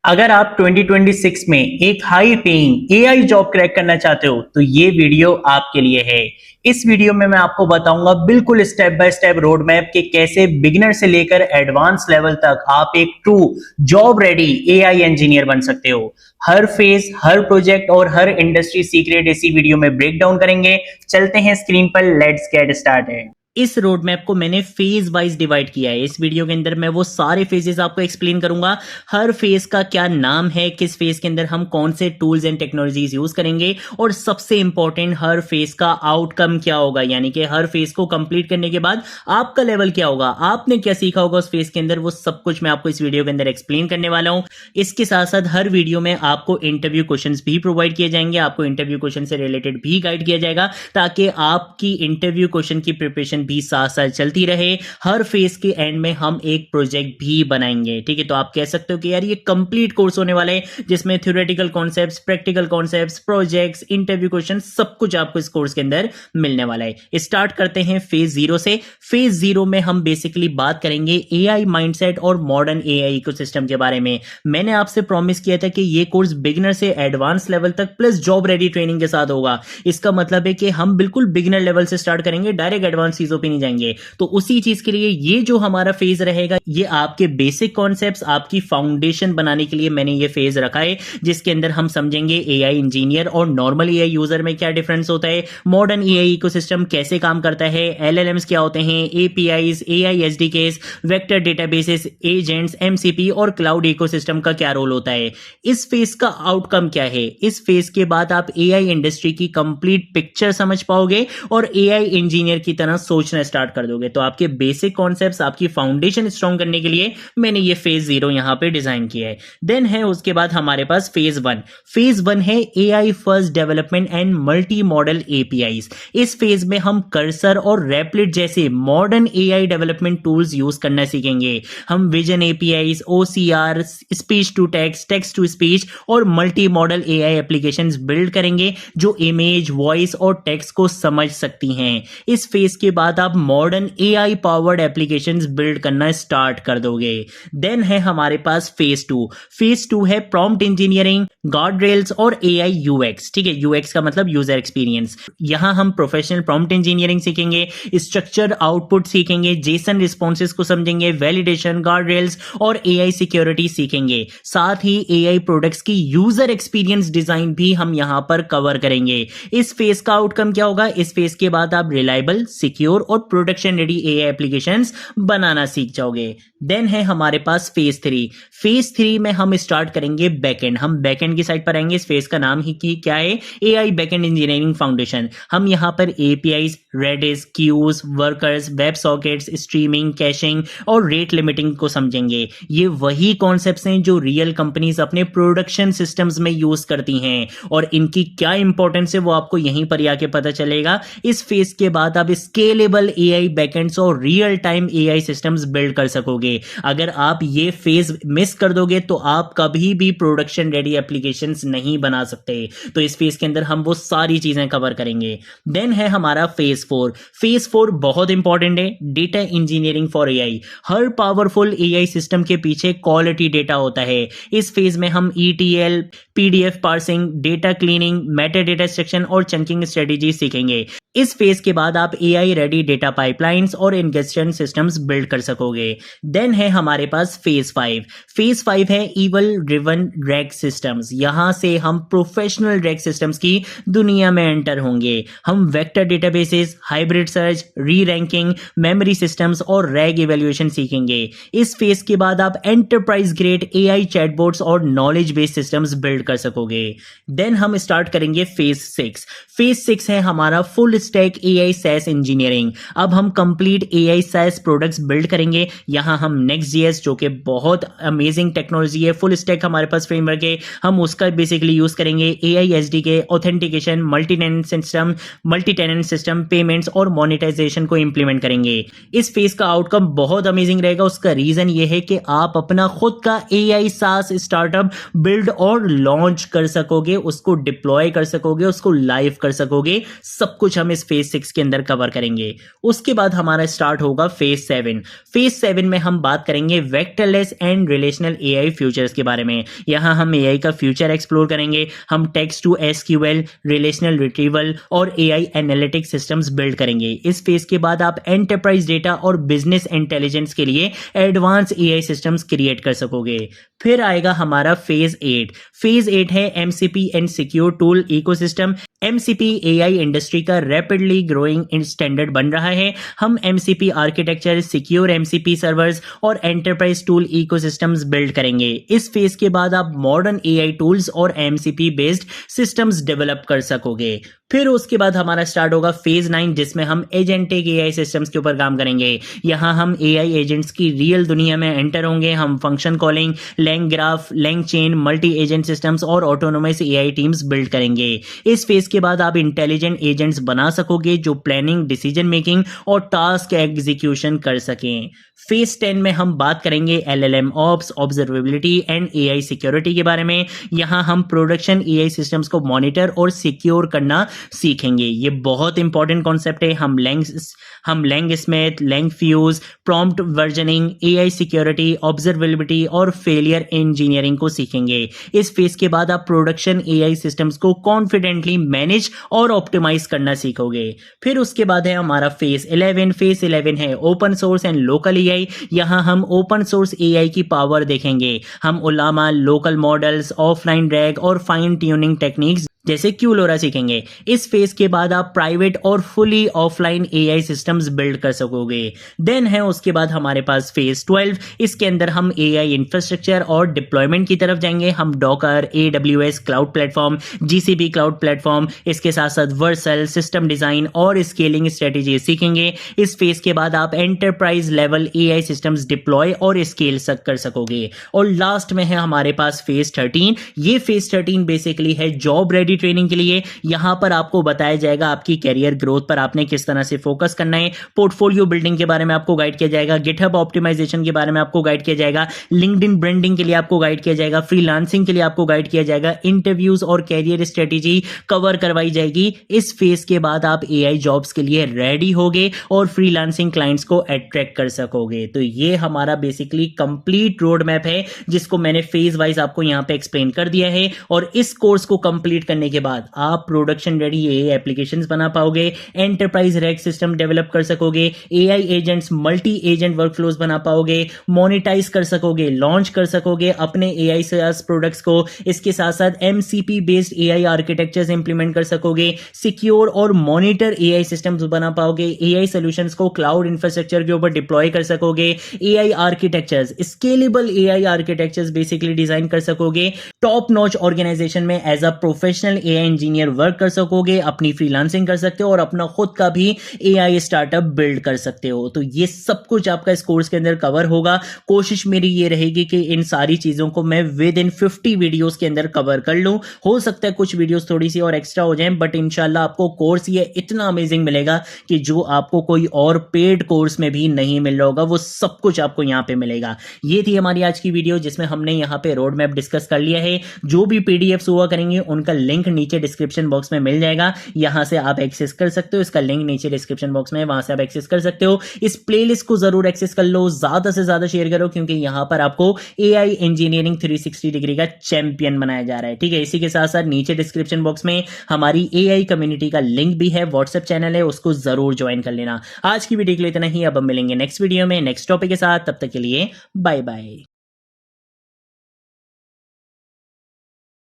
अगर आप 2026 में एक high paying AI job crack करना चाहते हो तो ये वीडियो आपके लिए है। इस वीडियो में मैं आपको बताऊंगा बिल्कुल step by step road map कि कैसे बिगिनर से लेकर एडवांस लेवल तक आप एक true job ready AI engineer बन सकते हो। हर फेज, हर प्रोजेक्ट और हर इंडस्ट्री सीक्रेट इसी वीडियो में ब्रेक डाउन करेंगे। चलते हैं स्क्रीन पर, लेट्स गेट स्टार्टेड। इस रोड मैप को मैंने फेज वाइज डिवाइड किया है। इस वीडियो के अंदर मैं वो सारे फेजेस आपको एक्सप्लेन करूंगा। हर फेज का क्या नाम है, किस फेज के अंदर हम कौन से टूल्स एंड टेक्नोलॉजीज यूज करेंगे, और सबसे इंपॉर्टेंट हर फेज का आउटकम क्या होगा, यानी कि हर फेज को कंप्लीट करने के बाद आपका लेवल क्या होगा, आपने क्या सीखा होगा उस फेज के अंदर, वो सब कुछ मैं आपको इस वीडियो के अंदर एक्सप्लेन करने वाला हूं। इसके साथ साथ हर वीडियो में आपको इंटरव्यू क्वेश्चंस भी प्रोवाइड किए जाएंगे, आपको इंटरव्यू क्वेश्चन से रिलेटेड भी गाइड किया जाएगा ताकि आपकी इंटरव्यू क्वेश्चन की प्रिपरेशन भी साथ साथ चलती रहे। हर फेज के एंड में हम एक प्रोजेक्ट भी बनाएंगे, ठीक है। तो आप कह सकते हो कि यार ये कंप्लीट कोर्स होने वाला है जिसमें theoretical concepts, practical concepts, projects, interview question सब कुछ आपको इस कोर्स के अंदर मिलने वाला है। स्टार्ट करते हैं फेज 0 से। फेज 0 में हम बेसिकली बात करेंगे एआई माइंडसेट और मॉडर्न एआई इकोसिस्टम के बारे में। मैंने आपसे प्रॉमिस किया था कि ये कोर्स बिगिनर से एडवांस लेवल तक प्लस जॉब रेडी ट्रेनिंग के साथ होगा। इसका मतलब है कि हम बिल्कुल बिगिनर लेवल से स्टार्ट करेंगे, डायरेक्ट एडवांस चीजों पे नहीं जाएंगे। तो उसी चीज के लिए ये जो हमारा फेज रहेगा, ये आपके बेसिक कॉन्सेप्ट्स, आपकी फाउंडेशन बनाने के लिए मैंने ये फेज रखा है, जिसके अंदर हम समझेंगे एआई इंजीनियर और नॉर्मल एआई यूजर में क्या डिफरेंस होता है, मॉडर्न एआई इकोसिस्टम कैसे काम करता है, एलएलएम्स क्या होते हैं, APIs, AI SDKs, vector databases, agents, MCP और क्लाउड इकोसिस्टम का क्या रोल होता है। इस फेज का आउटकम क्या है। इस फेज के बाद आप एआई इंडस्ट्री की कंप्लीट पिक्चर समझ पाओगे और एआई इंजीनियर की तरह सोचना स्टार्ट कर दोगे। तो आपके बेसिक कॉन्सेप्ट्स, आपकी फाउंडेशन स्ट्रॉन्ग करने के लिए मैंने ये फेज 0 यहां पे डिजाइन किया है। देन है उसके बाद हमारे पास फेज 1। फेज 1 है AI first development and multi modal APIs. इस फेज में हम कर्सर और रैपलिट जैसे modern AI development tools use करना सीखेंगे। हम vision APIs, OCR, speech to text, text to speech और multi modal AI applications build करेंगे जो इमेज, वॉइस और टेक्स्ट को समझ सकती हैं। इस फेज के बाद आप modern AI powered applications build करना स्टार्ट कर दोगे। देन है हमारे पास फेज 2। फेज 2 है प्रॉम्प्ट इंजीनियरिंग, गार्ड रेल्स और एआई यूएक्स, ठीक है। यूएक्स का मतलब यूजर एक्सपीरियंस। यहां हम प्रोफेशनल प्रॉम्प्ट इंजीनियरिंग सीखेंगे, स्ट्रक्चर आउटपुट सीखेंगे, जेसन रिस्पॉन्सेस को समझेंगे, वैलिडेशन, गार्ड रेल्स और एआई सिक्योरिटी सीखेंगे। साथ ही एआई प्रोडक्ट्स की यूजर एक्सपीरियंस डिजाइन भी हम यहां पर कवर करेंगे। इस फेज का आउटकम क्या होगा। इस फेज के बाद आप रिलायबल, सिक्योर और प्रोडक्शन रेडी एआई एप्लीकेशंस बनाना सीख जाओगे। देन है हमारे पास फेज 3। फेज 3 में हम स्टार्ट करेंगे बैकएंड। हम बैकएंड की साइड पर आएंगे। इस फेज का नाम ही की क्या है, एआई बैकएंड इंजीनियरिंग फाउंडेशन। हम यहां पर APIs, Redis, queues, workers, web sockets, streaming, caching और रेट लिमिटिंग को समझेंगे। ये वही कॉन्सेप्ट्स हैं जो रियल कंपनीज अपने प्रोडक्शन सिस्टम्स में यूज करती हैं और इनकी क्या इंपॉर्टेंस है वो आपको यहीं पर आके पता चलेगा। इस फेज के बाद आप स्केलेबल एआई बैकएंड्स और real time AI systems build कर सकोगे। अगर आप ये फेज मिस कर दोगे तो आप कभी भी प्रोडक्शन रेडी एप्लीकेशंस नहीं बना सकते। तो इस फेज के अंदर हम वो सारी चीजें कवर करेंगे। देन है हमारा फेज 4। फेज 4 बहुत इंपॉर्टेंट है, data engineering for AI. Her powerful AI system के पीछे क्वालिटी डेटा होता है। इस फेज में हम ETL, PDF parsing, data cleaning, Meta data extraction और चंकिंग स्ट्रेटेजी सीखेंगे। इस फेज के बाद आप एआई रेडी डेटा पाइपलाइंस और इंजेक्शन सिस्टम्स बिल्ड कर सकोगे। देन है हमारे पास फेज 5। फेज 5 है इवल ड्रिवन रैक सिस्टम्स। यहां से हम प्रोफेशनल रैक सिस्टम्स की दुनिया में एंटर होंगे। हम वेक्टर डेटाबेसेस, हाइब्रिड सर्च, री रैंकिंग, मेमोरी सिस्टम्स और रैग इवैल्यूएशन सीखेंगे। इस फेज के बाद आप एंटरप्राइज ग्रेड एआई चैटबॉट्स और नॉलेज बेस्ड सिस्टम्स बिल्ड कर सकोगे। देन हम स्टार्ट करेंगे फेज 6। फेज 6 है हमारा full stack AI SaaS engineering. अब हम complete AI SaaS products build करेंगे। यहां हम नेक्स्ट.जेएस, जो कि बहुत अमेजिंग टेक्नोलॉजी है, फुल स्टैक हमारे पास फ्रेमवर्क है, हम उसका बेसिकली यूज करेंगे। AI SDK, authentication, multi tenant system, payments और मोनेटाइजेशन को इंप्लीमेंट करेंगे। इस फेज का आउटकम बहुत अमेजिंग रहेगा। उसका रीजन ये है कि आप अपना खुद का एआई सास स्टार्टअप बिल्ड और लॉन्च कर सकोगे, उसको डिप्लॉय कर सकोगे, उसको लाइव कर सकोगे। सब कुछ हम इस फेज 6 के अंदर कवर करेंगे। उसके बाद हमारा स्टार्ट होगा फेज 7। फेज 7 में हम बात करेंगे vectorless and relational AI futures के बारे में। यहाँ हम एआई का फ्यूचर एक्सप्लोर करेंगे। हम text to SQL, relational retrieval और एआई एनालिटिक्स सिस्टम्स बिल्ड करेंगे। इस फेज के बाद आप एंटरप्राइज डेटा और बिजनेस इंटेलिजेंस के लिए एडवांस एआई सिस्टम्स क्रिएट कर सकोगे। फिर आएगा हमारा फेज 8। फेज 8 है MCP and secure tool ecosystem. MCP AI industry का रैपिडली ग्रोइंग स्टैंडर्ड बन रहा है। हम MCP architecture, secure MCP servers और एंटरप्राइज टूल इकोसिस्टम्स बिल्ड करेंगे। इस फेज के बाद आप मॉडर्न एआई टूल्स और एमसीपी बेस्ड सिस्टम्स डेवलप कर सकोगे। फिर उसके बाद हमारा स्टार्ट होगा फेज 9, जिसमें हम एजेंटिक एआई सिस्टम्स के ऊपर काम करेंगे। यहाँ हम एआई एजेंट्स की रियल दुनिया में एंटर होंगे। हम function calling, LangGraph, LangChain, multi agent systems और ऑटोनोमस एआई टीम्स बिल्ड करेंगे। इस फेज के बाद आप इंटेलिजेंट एजेंट्स बना सकोगे जो प्लानिंग, डिसीजन मेकिंग और टास्क एग्जीक्यूशन कर सकें। फेज 10 में हम बात करेंगे LLM ops, observability and AI security के बारे में। यहाँ हम प्रोडक्शन एआई सिस्टम्स को मॉनिटर और सिक्योर करना सीखेंगे। ये बहुत इंपॉर्टेंट कॉन्सेप्ट है। हम LangSmith, Langfuse, prompt versioning, AI security, observability और फेलियर इंजीनियरिंग को सीखेंगे। इस फेज के बाद आप प्रोडक्शन एआई सिस्टम्स को कॉन्फिडेंटली मैनेज और ऑप्टिमाइज करना सीखोगे। फिर उसके बाद है हमारा फेज 11। फेज 11 है open source and local AI. यहाँ हम ओपन सोर्स एआई की पावर देखेंगे। हम उलामा, लोकल मॉडल्स, ऑफलाइन रैग और फाइन ट्यूनिंग टेक्निक्स जैसे क्यूलोरा सीखेंगे। इस फेज के बाद आप प्राइवेट और fully offline AI systems build कर सकोगे। देन है उसके बाद हमारे पास फेज 12। इसके अंदर हम एआई इंफ्रास्ट्रक्चर और डिप्लॉयमेंट की तरफ जाएंगे। हम Docker, AWS cloud platform, GCB cloud platform, इसके साथ साथ वर्सल, सिस्टम डिजाइन और स्केलिंग स्ट्रेटेजी सीखेंगे। इस फेज के बाद आप enterprise level AI systems deploy और स्केल कर सकोगे। और लास्ट में है हमारे पास फेज 13। ये फेज 13 बेसिकली है जॉब रेडी ट्रेनिंग के लिए। यहां पर आपको बताया जाएगा आपकी कैरियर ग्रोथ पर आपने किस तरह से फोकस करना है। पोर्टफोलियो बिल्डिंग के बारे में आपको गाइड किया जाएगा। गिटहब ऑप्टिमाइजेशन के बारे में आपको गाइड किया जाएगा। लिंक्डइन ब्रांडिंग के लिए आपको गाइड किया जाएगा। फ्रीलांसिंग के लिए आपको गाइड किया जाएगा। इंटरव्यूज और कैरियर स्ट्रेटेजी कवर करवाई जाएगी। इस फेज के बाद आप एआई जॉब्स के लिए रेडी होगे और फ्रीलांसिंग क्लाइंट्स को अट्रैक्ट कर सकोगे। तो ये हमारा बेसिकली कंप्लीट रोड मैप है जिसको मैंने फेज वाइज आपको यहां पे एक्सप्लेन कर दिया है। और इस कोर्स को कंप्लीट करने के बाद आप प्रोडक्शन रेडी एआई एप्लीकेशंस बना पाओगे, एंटरप्राइज रैक सिस्टम डेवलप कर सकोगे, AI agents, multi agent workflows बना पाओगे, मोनेटाइज कर सकोगे, लॉन्च कर सकोगे अपने एआई SaaS प्रोडक्ट्स को। इसके साथ साथ MCP based AI architectures implement कर सकोगे, सिक्योर और मॉनिटर एआई सिस्टम्स बना पाओगे, एआई सॉल्यूशंस को क्लाउड इंफ्रास्ट्रक्चर के ऊपर डिप्लॉय कर सकोगे, AI architectures, scalable AI architectures basically design कर सकोगे, टॉप नॉच ऑर्गेनाइजेशन में as a professional AI engineer work कर सकोगे, अपनी फ्रीलांसिंग कर सकते हो और अपना खुद का भी एआई स्टार्टअप बिल्ड कर सकते हो। तो ये सब कुछ आपका इस कोर्स के अंदर कवर होगा। कोशिश मेरी ये रहेगी कि इन सारी चीजों को मैं विद इन 50 वीडियोस के अंदर कवर कर लूं। हो सकता है कुछ वीडियोस थोड़ी सी और एक्स्ट्रा हो जाएं, बट इंशाल्लाह आपको कोर्स ये इतना अमेजिंग मिलेगा कि जो आपको कोई और पेड कोर्स में भी नहीं मिल रहा होगा, वो सब कुछ आपको यहाँ पे मिलेगा। ये थी हमारी आज की वीडियो जिसमें हमने यहाँ पे रोड मैप डिस्कस कर लिया है। जो भी पीडीएफ्स हुआ करेंगे उनका लिंक नीचे डिस्क्रिप्शन बॉक्स में मिल जाएगा। यहां से आप एक्सेस कर सकते हो। इसका लिंक नीचे डिस्क्रिप्शन बॉक्स में है, वहां से आप एक्सेस कर सकते हो। इस प्लेलिस्ट को जरूर एक्सेस कर लो, ज्यादा से ज्यादा शेयर करो, क्योंकि यहां पर आपको एआई इंजीनियरिंग 360 डिग्री का चैंपियन बनाया जा रहा है। ठीक है, इसी के साथ साथ नीचे डिस्क्रिप्शन बॉक्स में हमारी एआई कम्युनिटी का लिंक भी है, व्हाट्सएप चैनल है, उसको जरूर ज्वाइन कर लेना। आज की वीडियो के लिए इतना ही। अब हम मिलेंगे नेक्स्ट वीडियो में नेक्स्ट टॉपिक के साथ। तब तक के लिए बाय बाय।